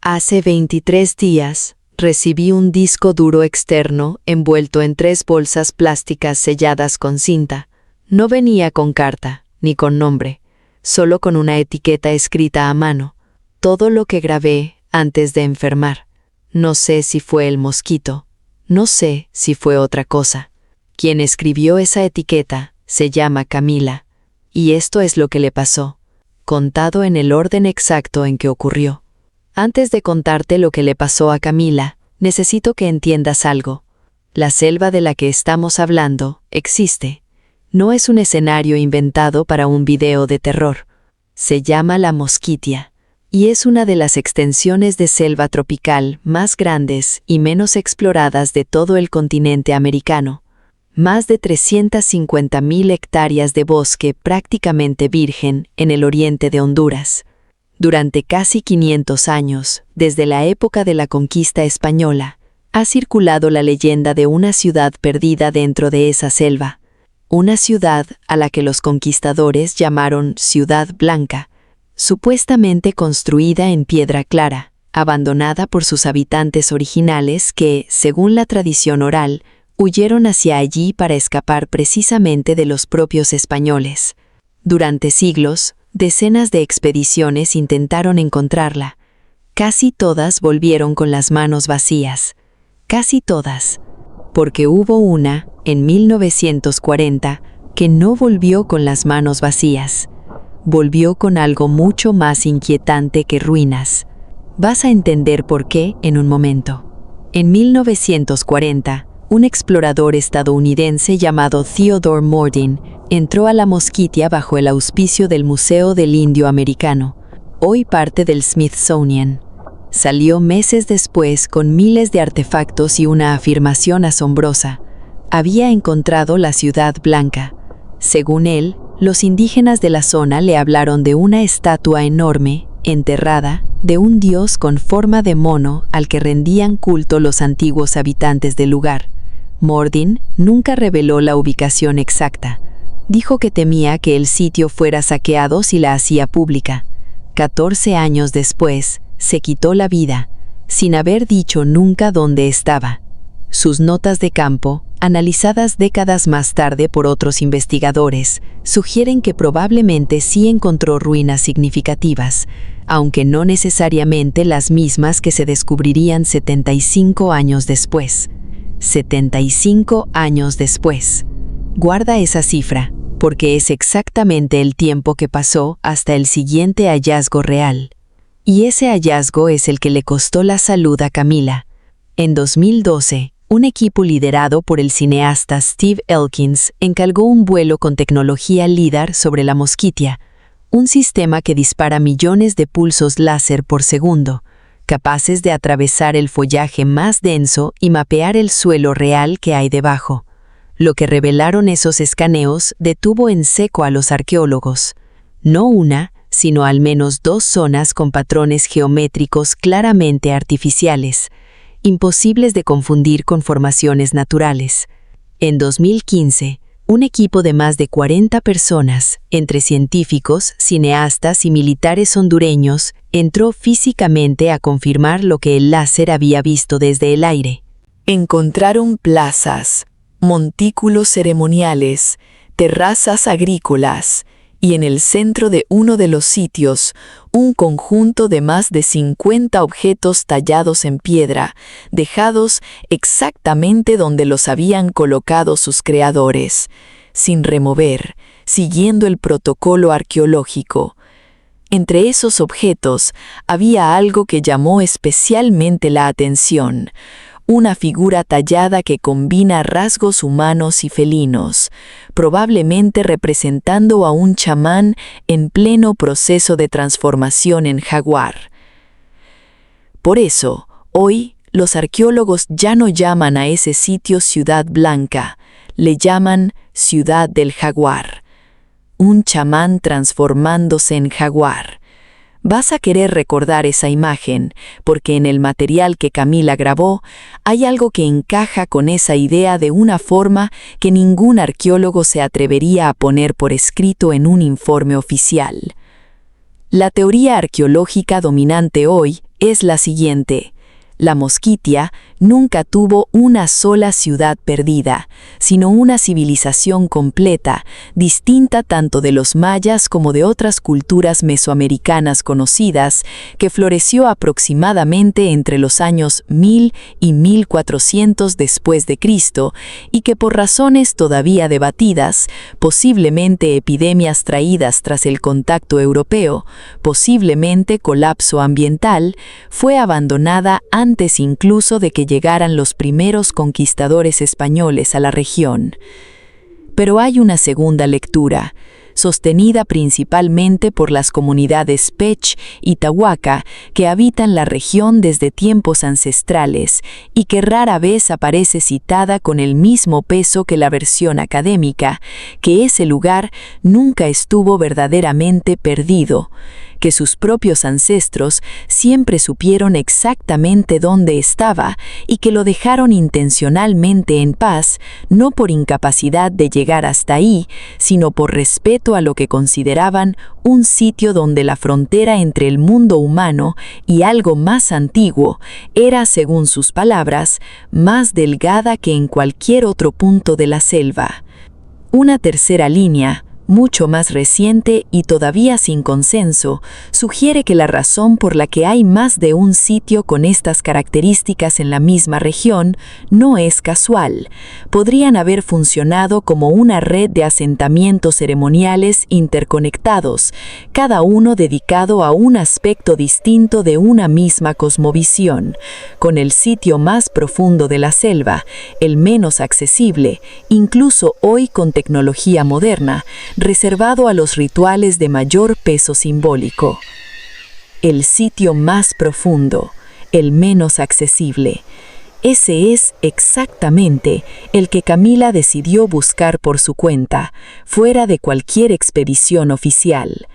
Hace 23 días, recibí un disco duro externo envuelto en 3 bolsas plásticas selladas con cinta. No venía con carta, ni con nombre, solo con una etiqueta escrita a mano. Todo lo que grabé antes de enfermar. No sé si fue el mosquito, no sé si fue otra cosa. Quien escribió esa etiqueta se llama Camila, y esto es lo que le pasó, contado en el orden exacto en que ocurrió. Antes de contarte lo que le pasó a Camila, necesito que entiendas algo. La selva de la que estamos hablando existe. No es un escenario inventado para un video de terror. Se llama la Mosquitia, y es una de las extensiones de selva tropical más grandes y menos exploradas de todo el continente americano. Más de 350.000 hectáreas de bosque prácticamente virgen en el oriente de Honduras. Durante casi 500 años, desde la época de la conquista española, ha circulado la leyenda de una ciudad perdida dentro de esa selva. Una ciudad a la que los conquistadores llamaron Ciudad Blanca, supuestamente construida en piedra clara, abandonada por sus habitantes originales que, según la tradición oral, huyeron hacia allí para escapar precisamente de los propios españoles. Durante siglos, decenas de expediciones intentaron encontrarla. Casi todas volvieron con las manos vacías. Casi todas. Porque hubo una, en 1940, que no volvió con las manos vacías. Volvió con algo mucho más inquietante que ruinas. Vas a entender por qué en un momento. En 1940, un explorador estadounidense llamado Theodore Mordin entró a la Mosquitia bajo el auspicio del Museo del Indio Americano, hoy parte del Smithsonian. Salió meses después con miles de artefactos y una afirmación asombrosa. Había encontrado la Ciudad Blanca. Según él, los indígenas de la zona le hablaron de una estatua enorme, enterrada, de un dios con forma de mono al que rendían culto los antiguos habitantes del lugar. Mordin nunca reveló la ubicación exacta. Dijo que temía que el sitio fuera saqueado si la hacía pública. 14 años después, se quitó la vida, sin haber dicho nunca dónde estaba. Sus notas de campo, analizadas décadas más tarde por otros investigadores, sugieren que probablemente sí encontró ruinas significativas, aunque no necesariamente las mismas que se descubrirían 75 años después. 75 años después. Guarda esa cifra, porque es exactamente el tiempo que pasó hasta el siguiente hallazgo real. Y ese hallazgo es el que le costó la salud a Camila. En 2012, un equipo liderado por el cineasta Steve Elkins encargó un vuelo con tecnología LIDAR sobre la Mosquitia, un sistema que dispara millones de pulsos láser por segundo, capaces de atravesar el follaje más denso y mapear el suelo real que hay debajo. Lo que revelaron esos escaneos detuvo en seco a los arqueólogos. No una, sino al menos 2 zonas con patrones geométricos claramente artificiales, imposibles de confundir con formaciones naturales. En 2015, un equipo de más de 40 personas, entre científicos, cineastas y militares hondureños, entró físicamente a confirmar lo que el láser había visto desde el aire. Encontraron plazas, montículos ceremoniales, terrazas agrícolas, y en el centro de uno de los sitios, un conjunto de más de 50 objetos tallados en piedra, dejados exactamente donde los habían colocado sus creadores, sin remover, siguiendo el protocolo arqueológico. Entre esos objetos había algo que llamó especialmente la atención: una figura tallada que combina rasgos humanos y felinos, probablemente representando a un chamán en pleno proceso de transformación en jaguar. Por eso, hoy, los arqueólogos ya no llaman a ese sitio Ciudad Blanca, le llaman Ciudad del Jaguar. Un chamán transformándose en jaguar. Vas a querer recordar esa imagen, porque en el material que Camila grabó hay algo que encaja con esa idea de una forma que ningún arqueólogo se atrevería a poner por escrito en un informe oficial. La teoría arqueológica dominante hoy es la siguiente. La Mosquitia nunca tuvo una sola ciudad perdida, sino una civilización completa, distinta tanto de los mayas como de otras culturas mesoamericanas conocidas, que floreció aproximadamente entre los años 1000 y 1400 después de Cristo, y que por razones todavía debatidas, posiblemente epidemias traídas tras el contacto europeo, posiblemente colapso ambiental, fue abandonada antes incluso de que llegaran los primeros conquistadores españoles a la región. Pero hay una segunda lectura, sostenida principalmente por las comunidades Pech y Tahuaca que habitan la región desde tiempos ancestrales y que rara vez aparece citada con el mismo peso que la versión académica, que ese lugar nunca estuvo verdaderamente perdido, que sus propios ancestros siempre supieron exactamente dónde estaba y que lo dejaron intencionalmente en paz, no por incapacidad de llegar hasta ahí, sino por respeto a lo que consideraban un sitio donde la frontera entre el mundo humano y algo más antiguo era, según sus palabras, más delgada que en cualquier otro punto de la selva. Una tercera línea, mucho más reciente y todavía sin consenso, sugiere que la razón por la que hay más de un sitio con estas características en la misma región no es casual. Podrían haber funcionado como una red de asentamientos ceremoniales interconectados, cada uno dedicado a un aspecto distinto de una misma cosmovisión, con el sitio más profundo de la selva, el menos accesible, incluso hoy con tecnología moderna, reservado a los rituales de mayor peso simbólico. El sitio más profundo, el menos accesible. Ese es exactamente el que Camila decidió buscar por su cuenta, fuera de cualquier expedición oficial.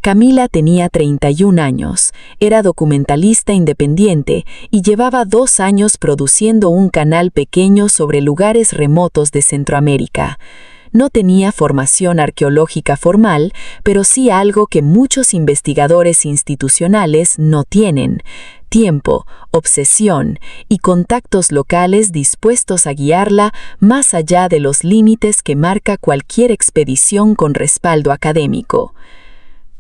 Camila tenía 31 años, era documentalista independiente y llevaba 2 años produciendo un canal pequeño sobre lugares remotos de Centroamérica. No tenía formación arqueológica formal, pero sí algo que muchos investigadores institucionales no tienen: tiempo, obsesión y contactos locales dispuestos a guiarla más allá de los límites que marca cualquier expedición con respaldo académico.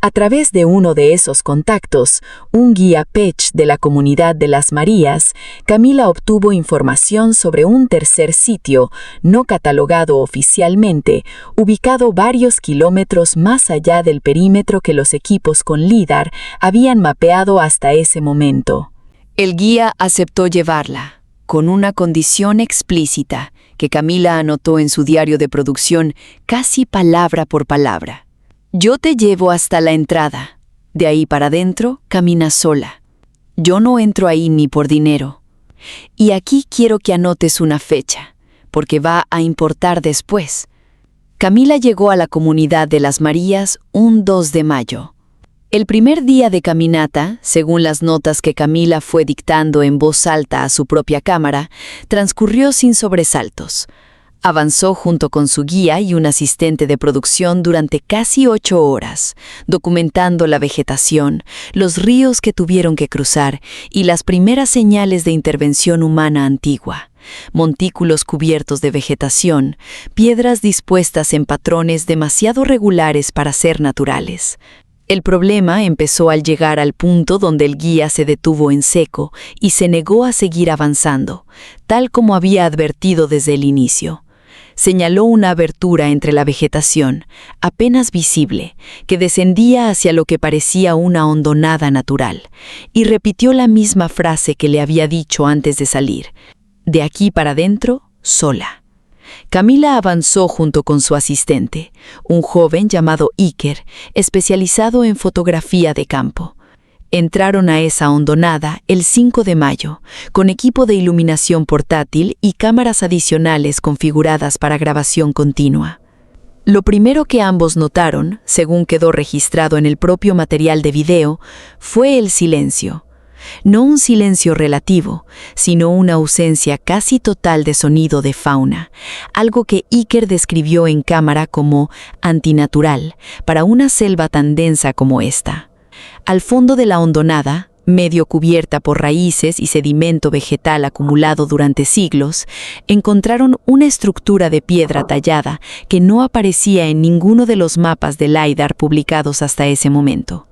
A través de uno de esos contactos, un guía Pech de la comunidad de las Marías, Camila obtuvo información sobre un tercer sitio, no catalogado oficialmente, ubicado varios kilómetros más allá del perímetro que los equipos con LIDAR habían mapeado hasta ese momento. El guía aceptó llevarla, con una condición explícita que Camila anotó en su diario de producción casi palabra por palabra. Yo te llevo hasta la entrada. De ahí para adentro, camina sola. Yo no entro ahí ni por dinero. Y aquí quiero que anotes una fecha, porque va a importar después. Camila llegó a la comunidad de las Marías un 2 de mayo. El primer día de caminata, según las notas que Camila fue dictando en voz alta a su propia cámara, transcurrió sin sobresaltos. Avanzó junto con su guía y un asistente de producción durante casi 8 horas, documentando la vegetación, los ríos que tuvieron que cruzar y las primeras señales de intervención humana antigua. Montículos cubiertos de vegetación, piedras dispuestas en patrones demasiado regulares para ser naturales. El problema empezó al llegar al punto donde el guía se detuvo en seco y se negó a seguir avanzando, tal como había advertido desde el inicio. Señaló una abertura entre la vegetación, apenas visible, que descendía hacia lo que parecía una hondonada natural, y repitió la misma frase que le había dicho antes de salir: de aquí para adentro, sola. Camila avanzó junto con su asistente, un joven llamado Iker, especializado en fotografía de campo. Entraron a esa hondonada el 5 de mayo, con equipo de iluminación portátil y cámaras adicionales configuradas para grabación continua. Lo primero que ambos notaron, según quedó registrado en el propio material de video, fue el silencio. No un silencio relativo, sino una ausencia casi total de sonido de fauna, algo que Iker describió en cámara como antinatural para una selva tan densa como esta. Al fondo de la hondonada, medio cubierta por raíces y sedimento vegetal acumulado durante siglos, encontraron una estructura de piedra tallada que no aparecía en ninguno de los mapas de LiDAR publicados hasta ese momento.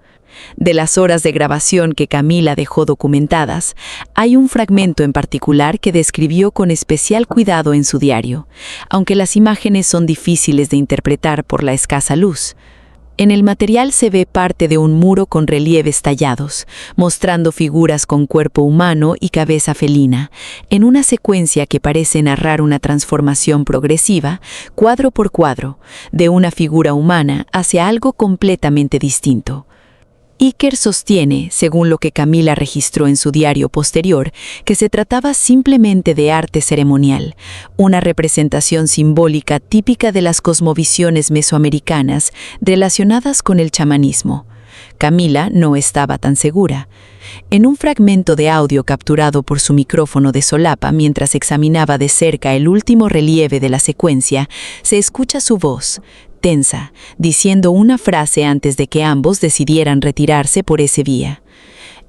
De las horas de grabación que Camila dejó documentadas, hay un fragmento en particular que describió con especial cuidado en su diario, aunque las imágenes son difíciles de interpretar por la escasa luz. En el material se ve parte de un muro con relieves tallados, mostrando figuras con cuerpo humano y cabeza felina, en una secuencia que parece narrar una transformación progresiva, cuadro por cuadro, de una figura humana hacia algo completamente distinto. Iker sostiene, según lo que Camila registró en su diario posterior, que se trataba simplemente de arte ceremonial, una representación simbólica típica de las cosmovisiones mesoamericanas relacionadas con el chamanismo. Camila no estaba tan segura. En un fragmento de audio capturado por su micrófono de solapa mientras examinaba de cerca el último relieve de la secuencia, se escucha su voz, tensa, diciendo una frase antes de que ambos decidieran retirarse por ese vía.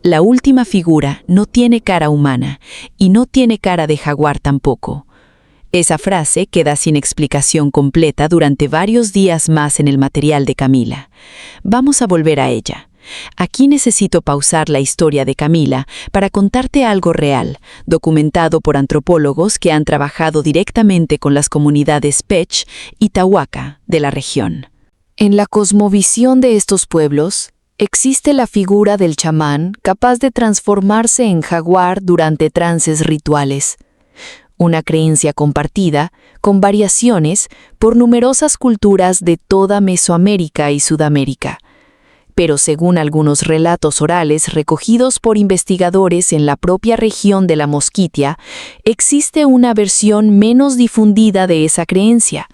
La última figura no tiene cara humana y no tiene cara de jaguar tampoco. Esa frase queda sin explicación completa durante varios días más en el material de Camila. Vamos a volver a ella. Aquí necesito pausar la historia de Camila para contarte algo real, documentado por antropólogos que han trabajado directamente con las comunidades Pech y Tawaka de la región. En la cosmovisión de estos pueblos, existe la figura del chamán capaz de transformarse en jaguar durante trances rituales. Una creencia compartida, con variaciones, por numerosas culturas de toda Mesoamérica y Sudamérica. Pero según algunos relatos orales recogidos por investigadores en la propia región de la Mosquitia, existe una versión menos difundida de esa creencia,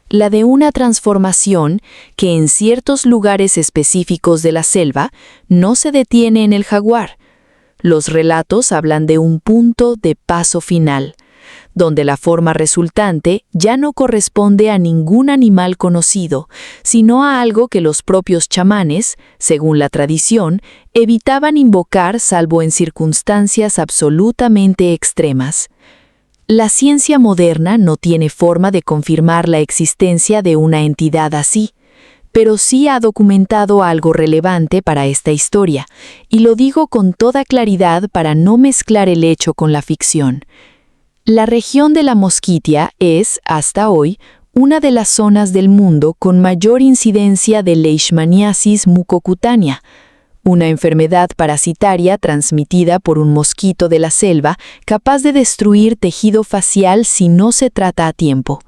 la de una transformación que en ciertos lugares específicos de la selva no se detiene en el jaguar. Los relatos hablan de un punto de paso final, donde la forma resultante ya no corresponde a ningún animal conocido, sino a algo que los propios chamanes, según la tradición, evitaban invocar salvo en circunstancias absolutamente extremas. La ciencia moderna no tiene forma de confirmar la existencia de una entidad así, pero sí ha documentado algo relevante para esta historia, y lo digo con toda claridad para no mezclar el hecho con la ficción. La región de la Mosquitia es, hasta hoy, una de las zonas del mundo con mayor incidencia de leishmaniasis mucocutánea, una enfermedad parasitaria transmitida por un mosquito de la selva capaz de destruir tejido facial si no se trata a tiempo.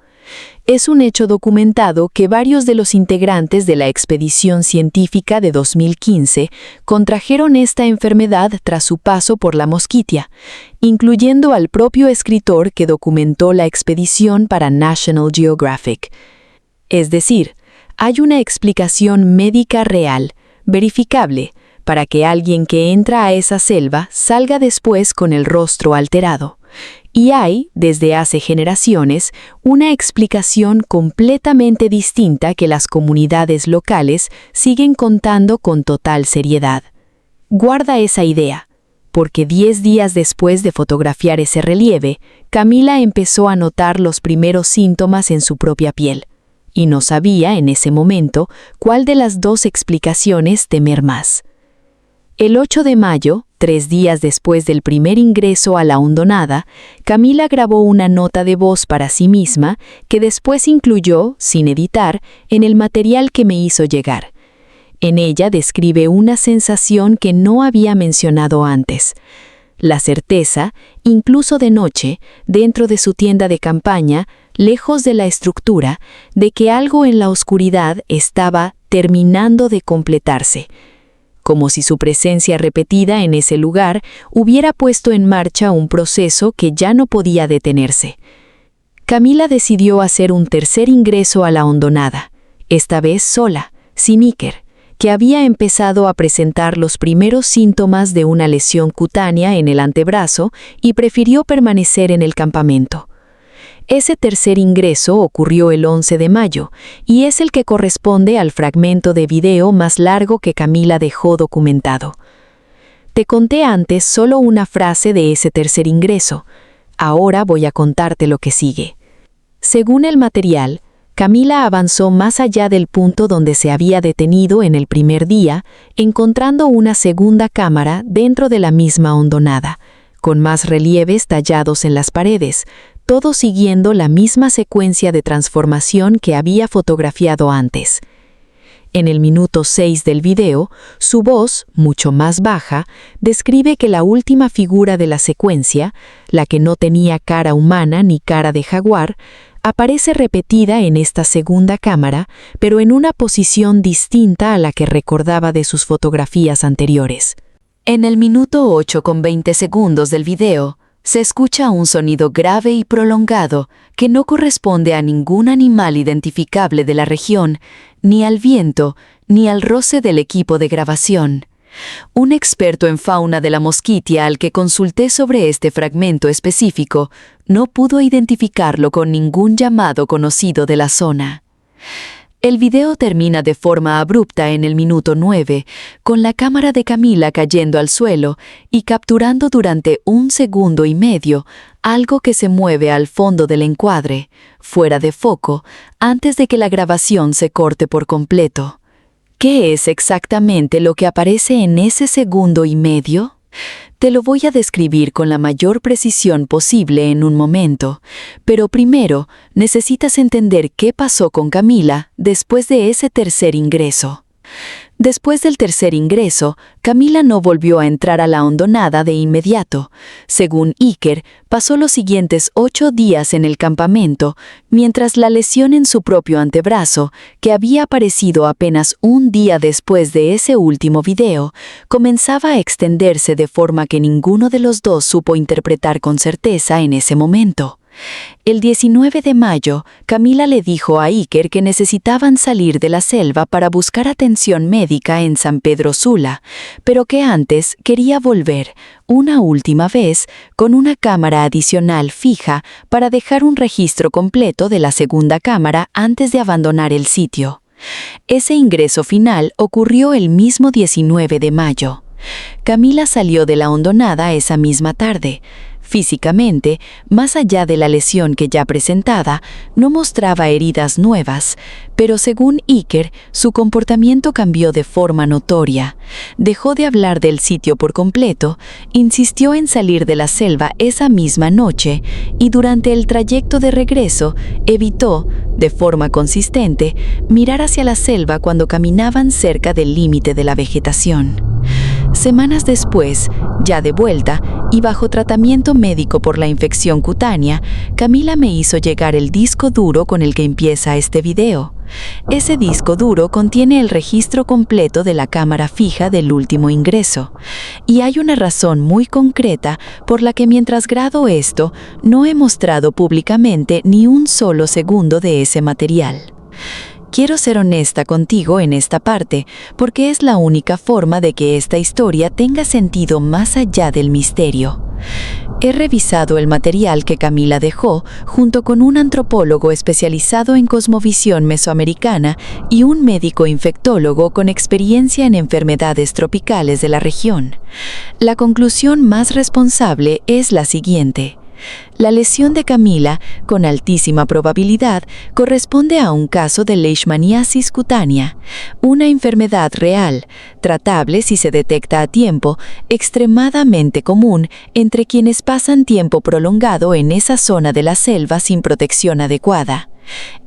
Es un hecho documentado que varios de los integrantes de la expedición científica de 2015 contrajeron esta enfermedad tras su paso por la Mosquitia, incluyendo al propio escritor que documentó la expedición para National Geographic. Es decir, hay una explicación médica real, verificable, para que alguien que entra a esa selva salga después con el rostro alterado. Y hay, desde hace generaciones, una explicación completamente distinta que las comunidades locales siguen contando con total seriedad. Guarda esa idea, porque 10 días después de fotografiar ese relieve, Camila empezó a notar los primeros síntomas en su propia piel, y no sabía en ese momento cuál de las dos explicaciones temer más. El 8 de mayo, 3 días después del primer ingreso a la hondonada, Camila grabó una nota de voz para sí misma que después incluyó, sin editar, en el material que me hizo llegar. En ella describe una sensación que no había mencionado antes. La certeza, incluso de noche, dentro de su tienda de campaña, lejos de la estructura, de que algo en la oscuridad estaba terminando de completarse, como si su presencia repetida en ese lugar hubiera puesto en marcha un proceso que ya no podía detenerse. Camila decidió hacer un tercer ingreso a la hondonada, esta vez sola, sin Iker, que había empezado a presentar los primeros síntomas de una lesión cutánea en el antebrazo y prefirió permanecer en el campamento. Ese tercer ingreso ocurrió el 11 de mayo y es el que corresponde al fragmento de video más largo que Camila dejó documentado. Te conté antes solo una frase de ese tercer ingreso. Ahora voy a contarte lo que sigue. Según el material, Camila avanzó más allá del punto donde se había detenido en el primer día, encontrando una segunda cámara dentro de la misma hondonada, con más relieves tallados en las paredes, todo siguiendo la misma secuencia de transformación que había fotografiado antes. En el minuto 6 del video, su voz, mucho más baja, describe que la última figura de la secuencia, la que no tenía cara humana ni cara de jaguar, aparece repetida en esta segunda cámara, pero en una posición distinta a la que recordaba de sus fotografías anteriores. En el minuto 8:20 del video, se escucha un sonido grave y prolongado que no corresponde a ningún animal identificable de la región, ni al viento, ni al roce del equipo de grabación. Un experto en fauna de la Mosquitia al que consulté sobre este fragmento específico no pudo identificarlo con ningún llamado conocido de la zona. El video termina de forma abrupta en el minuto 9, con la cámara de Camila cayendo al suelo y capturando durante 1,5 segundos algo que se mueve al fondo del encuadre, fuera de foco, antes de que la grabación se corte por completo. ¿Qué es exactamente lo que aparece en ese 1,5 segundos? Te lo voy a describir con la mayor precisión posible en un momento, pero primero necesitas entender qué pasó con Camila después de ese tercer ingreso. Después del tercer ingreso, Camila no volvió a entrar a la hondonada de inmediato. Según Iker, pasó los siguientes 8 días en el campamento, mientras la lesión en su propio antebrazo, que había aparecido apenas un día después de ese último video, comenzaba a extenderse de forma que ninguno de los dos supo interpretar con certeza en ese momento. El 19 de mayo, Camila le dijo a Iker que necesitaban salir de la selva para buscar atención médica en San Pedro Sula, pero que antes quería volver, una última vez, con una cámara adicional fija para dejar un registro completo de la segunda cámara antes de abandonar el sitio. Ese ingreso final ocurrió el mismo 19 de mayo. Camila salió de la hondonada esa misma tarde. Físicamente, más allá de la lesión que ya presentaba, no mostraba heridas nuevas, pero según Iker, su comportamiento cambió de forma notoria. Dejó de hablar del sitio por completo, insistió en salir de la selva esa misma noche y durante el trayecto de regreso evitó, de forma consistente, mirar hacia la selva cuando caminaban cerca del límite de la vegetación. Semanas después, ya de vuelta y bajo tratamiento médico por la infección cutánea, Camila me hizo llegar el disco duro con el que empieza este video. Ese disco duro contiene el registro completo de la cámara fija del último ingreso. Y hay una razón muy concreta por la que mientras grabo esto, no he mostrado públicamente ni un solo segundo de ese material. Quiero ser honesta contigo en esta parte, porque es la única forma de que esta historia tenga sentido más allá del misterio. He revisado el material que Camila dejó junto con un antropólogo especializado en cosmovisión mesoamericana y un médico infectólogo con experiencia en enfermedades tropicales de la región. La conclusión más responsable es la siguiente. La lesión de Camila, con altísima probabilidad, corresponde a un caso de leishmaniasis cutánea, una enfermedad real, tratable si se detecta a tiempo, extremadamente común entre quienes pasan tiempo prolongado en esa zona de la selva sin protección adecuada.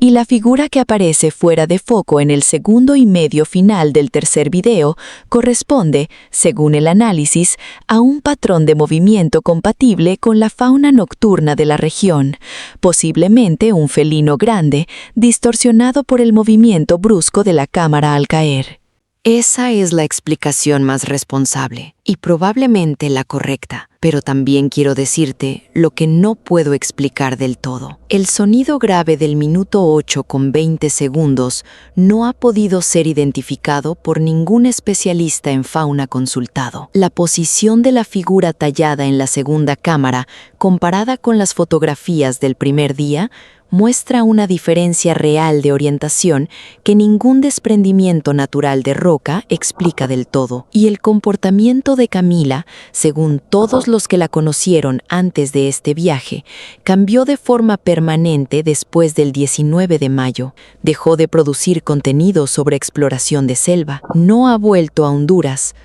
Y la figura que aparece fuera de foco en el 1,5 segundos final del tercer video corresponde, según el análisis, a un patrón de movimiento compatible con la fauna nocturna de la región, posiblemente un felino grande, distorsionado por el movimiento brusco de la cámara al caer. Esa es la explicación más responsable y probablemente la correcta, pero también quiero decirte lo que no puedo explicar del todo. El sonido grave del minuto 8:20 no ha podido ser identificado por ningún especialista en fauna consultado. La posición de la figura tallada en la segunda cámara, comparada con las fotografías del primer día, muestra una diferencia real de orientación que ningún desprendimiento natural de roca explica del todo. Y el comportamiento de Camila, según todos los que la conocieron antes de este viaje, cambió de forma permanente después del 19 de mayo. Dejó de producir contenido sobre exploración de selva, no ha vuelto a Honduras,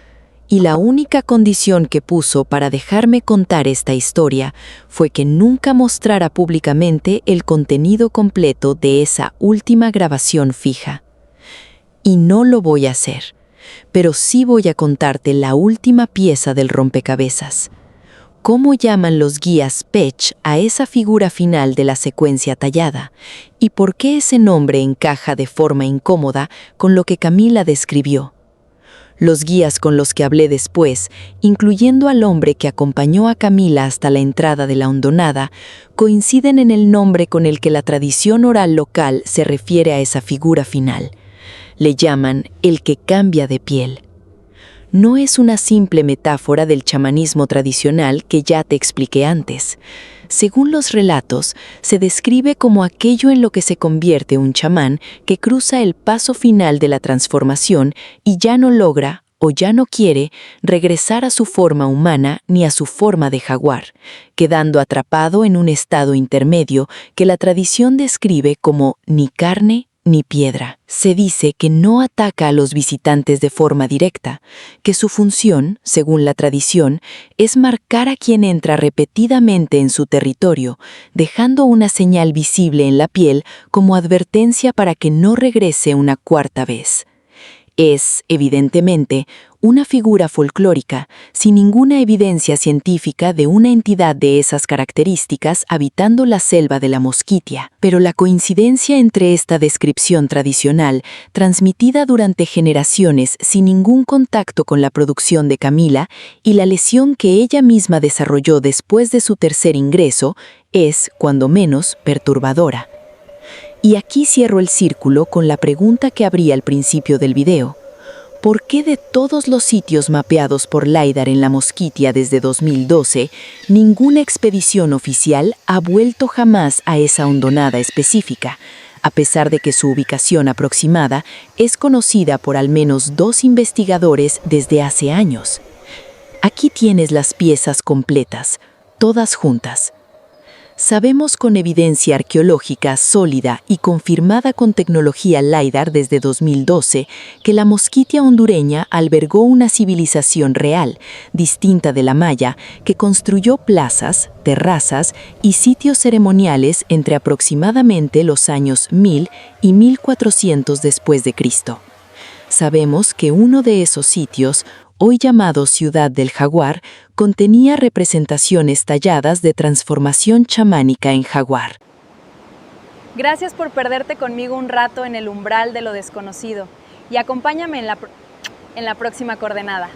y la única condición que puso para dejarme contar esta historia fue que nunca mostrara públicamente el contenido completo de esa última grabación fija. Y no lo voy a hacer, pero sí voy a contarte la última pieza del rompecabezas. ¿Cómo llaman los guías Pech a esa figura final de la secuencia tallada? ¿Y por qué ese nombre encaja de forma incómoda con lo que Camila describió? Los guías con los que hablé después, incluyendo al hombre que acompañó a Camila hasta la entrada de la hondonada, coinciden en el nombre con el que la tradición oral local se refiere a esa figura final. Le llaman el que cambia de piel. No es una simple metáfora del chamanismo tradicional que ya te expliqué antes. Según los relatos, se describe como aquello en lo que se convierte un chamán que cruza el paso final de la transformación y ya no logra, o ya no quiere, regresar a su forma humana ni a su forma de jaguar, quedando atrapado en un estado intermedio que la tradición describe como ni carne ni piedra. Se dice que no ataca a los visitantes de forma directa, que su función, según la tradición, es marcar a quien entra repetidamente en su territorio, dejando una señal visible en la piel como advertencia para que no regrese una cuarta vez. Es, evidentemente, una figura folclórica, sin ninguna evidencia científica de una entidad de esas características habitando la selva de la Mosquitia. Pero la coincidencia entre esta descripción tradicional, transmitida durante generaciones sin ningún contacto con la producción de Camila, y la lesión que ella misma desarrolló después de su tercer ingreso, es, cuando menos, perturbadora. Y aquí cierro el círculo con la pregunta que abrí al principio del video. ¿Por qué de todos los sitios mapeados por LiDAR en la Mosquitia desde 2012, ninguna expedición oficial ha vuelto jamás a esa hondonada específica, a pesar de que su ubicación aproximada es conocida por al menos 2 investigadores desde hace años? Aquí tienes las piezas completas, todas juntas. Sabemos con evidencia arqueológica sólida y confirmada con tecnología LiDAR desde 2012 que la Mosquitia hondureña albergó una civilización real, distinta de la maya, que construyó plazas, terrazas y sitios ceremoniales entre aproximadamente los años 1000 y 1400 después de Cristo. Sabemos que uno de esos sitios, hoy llamado Ciudad del Jaguar, contenía representaciones talladas de transformación chamánica en jaguar. Gracias por perderte conmigo un rato en el umbral de lo desconocido y acompáñame en la próxima coordenada.